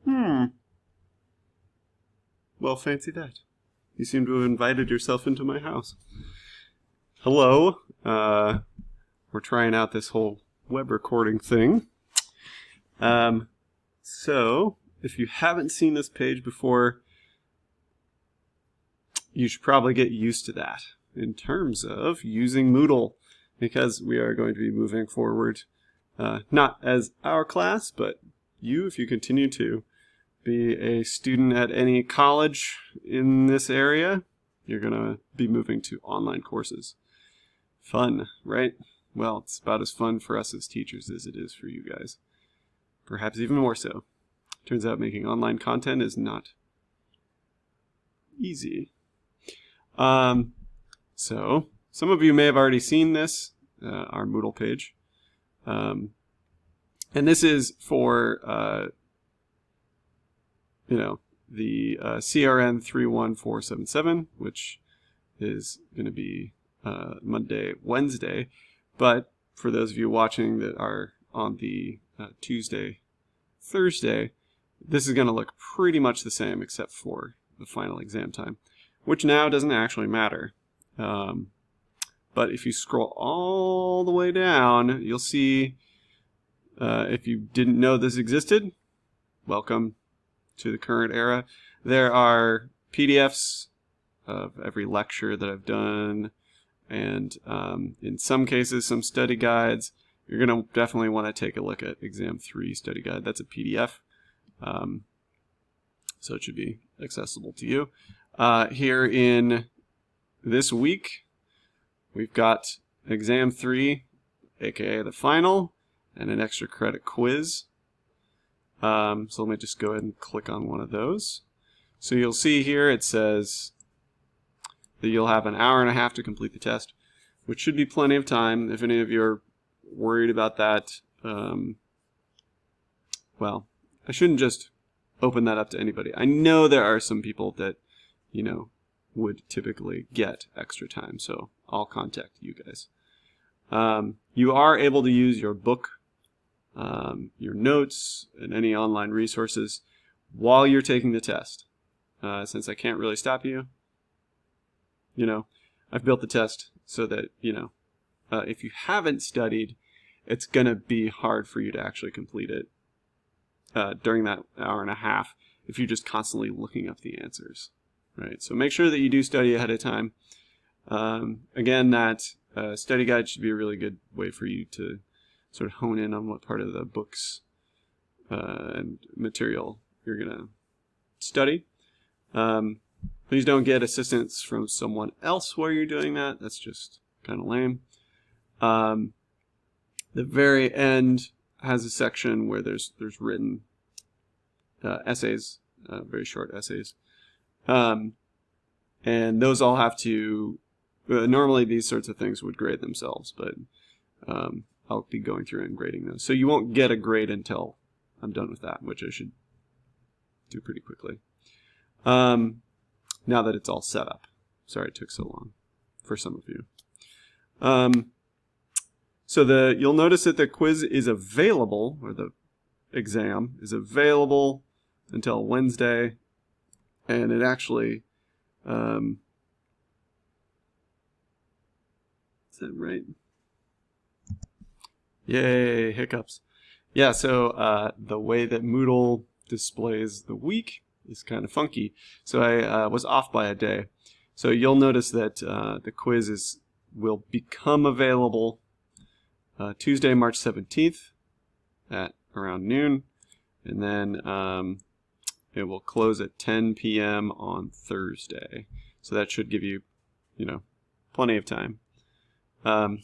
Hmm. Well, fancy that. You seem to have invited yourself into my house. Hello. We're trying out this whole web recording thing. So, if you haven't seen this page before, you should probably get used to that in terms of using Moodle, because we are going to be moving forward, not as our class, but you, if you continue to be a student at any college in this area, you're going to be moving to online courses. Fun, right? Well, it's about as fun for us as teachers as it is for you guys. Perhaps even more so. Turns out making online content is not easy. So, some of you may have already seen this, our Moodle page. And this is for, the CRN 31477, which is going to be Monday, Wednesday. But for those of you watching that are on the Tuesday, Thursday, this is going to look pretty much the same except for the final exam time, which now doesn't actually matter. But if you scroll all the way down, you'll see, if you didn't know this existed, welcome to the current era. There are PDFs of every lecture that I've done, and in some cases, some study guides. You're going to definitely want to take a look at Exam 3 study guide. That's a PDF, so it should be accessible to you. Here in this week, we've got Exam 3, aka the final, and an extra credit quiz. So let me just go ahead and click on one of those. So you'll see here it says that you'll have an hour and a half to complete the test, which should be plenty of time. If any of you are worried about that, well, I shouldn't just open that up to anybody. I know there are some people that, would typically get extra time, so I'll contact you guys. You are able to use your book, your notes, and any online resources while you're taking the test. Since I can't really stop you, I've built the test so that, if you haven't studied, it's going to be hard for you to actually complete it during that hour and a half if you're just constantly looking up the answers, right? So make sure that you do study ahead of time. Again, that study guide should be a really good way for you to sort of hone in on what part of the books and material you're going to study. Please don't get assistance from someone else while you're doing that. That's just kind of lame. The very end has a section where there's written essays, very short essays. And those all have to, normally these sorts of things would grade themselves, but I'll be going through and grading those. So you won't get a grade until I'm done with that, which I should do pretty quickly. Now that it's all set up. Sorry it took so long for some of you. So you'll notice that the quiz is available, or the exam is available until Wednesday, and it actually, is that right? Yay, hiccups. Yeah, so the way that Moodle displays the week is kind of funky. So I was off by a day. So you'll notice that the quiz will become available Tuesday, March 17th at around noon. And then it will close at 10 p.m. on Thursday. So that should give you, plenty of time. My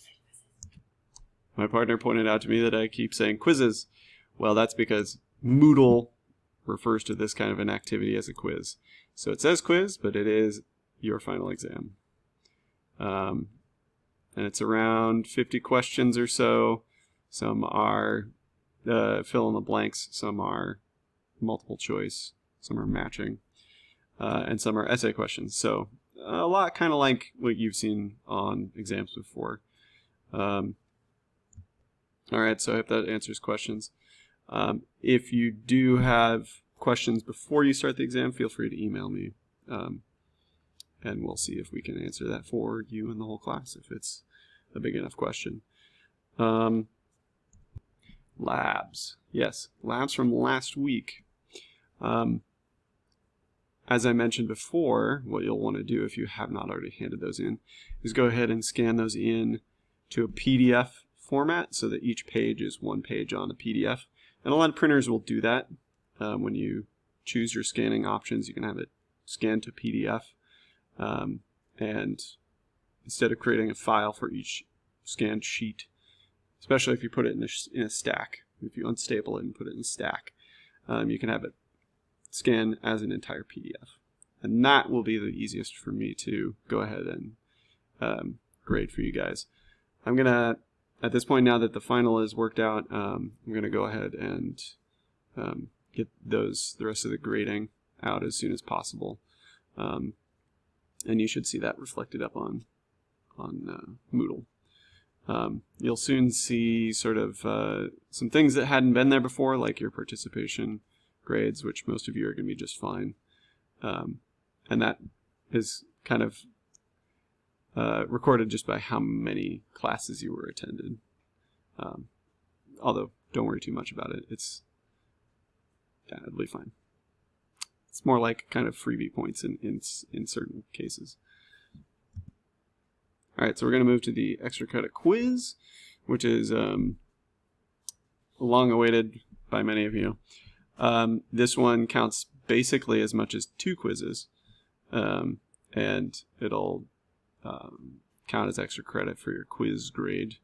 partner pointed out to me that I keep saying quizzes. Well, that's because Moodle refers to this kind of an activity as a quiz. So it says quiz, but it is your final exam. And it's around 50 questions or so. Some are fill in the blanks, some are multiple choice, some are matching, and some are essay questions. So a lot kind of like what you've seen on exams before. All right, so I hope that answers questions. If you do have questions before you start the exam, feel free to email me, and we'll see if we can answer that for you and the whole class if it's a big enough question. Labs. Yes, labs from last week. As I mentioned before, what you'll want to do if you have not already handed those in is go ahead and scan those in to a PDF format so that each page is one page on a PDF. And a lot of printers will do that. When you choose your scanning options, you can have it scanned to PDF. And instead of creating a file for each scanned sheet, especially if you put it in a stack, if you unstaple it and put it in a stack, you can have it scan as an entire PDF. And that will be the easiest for me to go ahead and grade for you guys. I'm going to, at this point now that the final is worked out, I'm going to go ahead and get the rest of the grading out as soon as possible. And you should see that reflected up on Moodle. You'll soon see sort of some things that hadn't been there before, like your participation grades, which most of you are going to be just fine. And that is kind of recorded just by how many classes you were attended. Although, don't worry too much about it. It'll be fine. It's more like kind of freebie points in certain cases. Alright, so we're going to move to the extra credit quiz, which is long awaited by many of you. This one counts basically as much as 2 quizzes, and it'll count as extra credit for your quiz grade.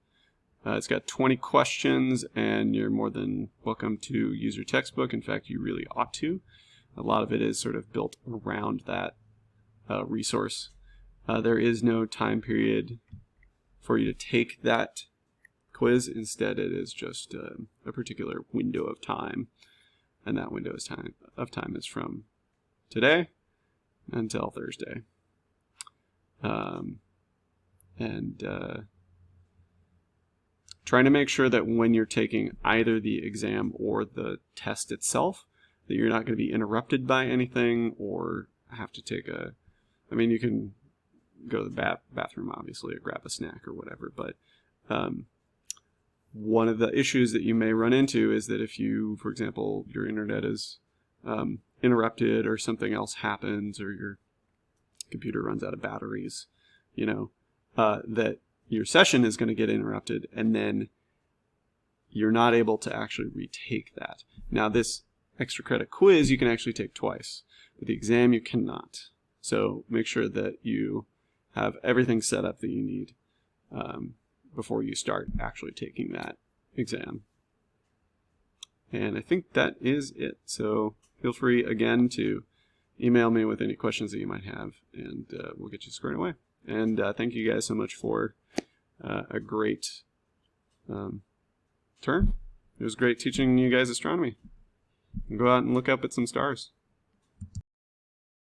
It's got 20 questions, and you're more than welcome to use your textbook. In fact, you really ought to. A lot of it is sort of built around that resource. There is no time period for you to take that quiz. Instead, it is just a particular window of time. And that window of time is from today until Thursday. Trying to make sure that when you're taking either the exam or the test itself, that you're not going to be interrupted by anything or have to take you can go to the bathroom, obviously, or grab a snack or whatever, but one of the issues that you may run into is that if you, for example, your internet is interrupted or something else happens or your computer runs out of batteries, that your session is going to get interrupted and then you're not able to actually retake that. Now, this extra credit quiz you can actually take twice, but the exam you cannot. So make sure that you have everything set up that you need before you start actually taking that exam. And I think that is it. So feel free again to email me with any questions that you might have, and we'll get you squared away. And thank you guys so much for a great term. It was great teaching you guys astronomy. Go out and look up at some stars.